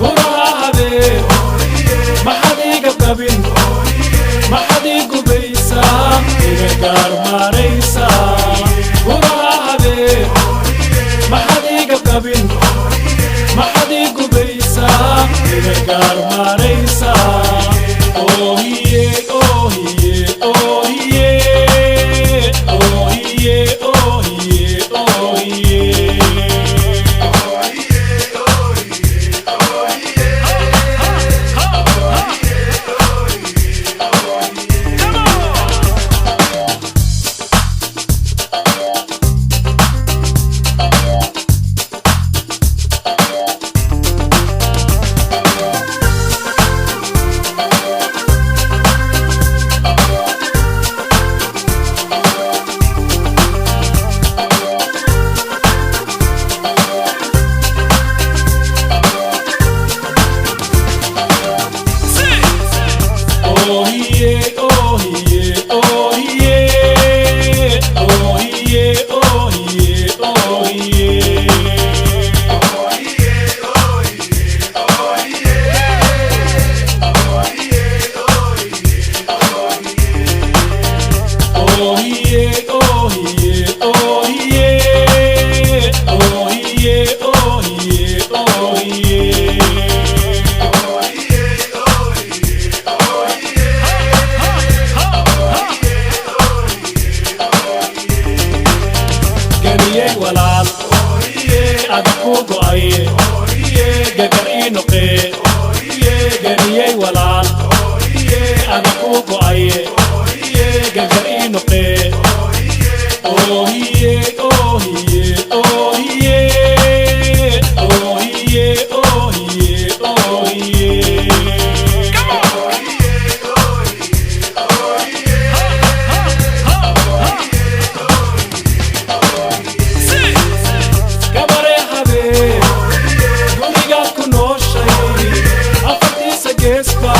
وراها بيه ما حد يقبل ما حد يقبيسا يقار ماريسا وراها بيه ما حد يقبل ما حد يقبيسا يقار ماريسا oh yeah oh yeah oh yeah oh yeah oh yeah oh yeah oh yeah, oh yeah, oh yeah, oh yeah, oh yeah, oh yeah. Oh yeah, oh yeah, oh yeah, oh yeah, oh yeah, oh yeah. Ganiyay walaal adku go'ay gagar noqe ganiyay walaal adku go'ay gagar noqe oh yeah oh yeah oh yeah oh yeah oh yeah oh yeah kabare habe guriga kunoshay afartiisa geesba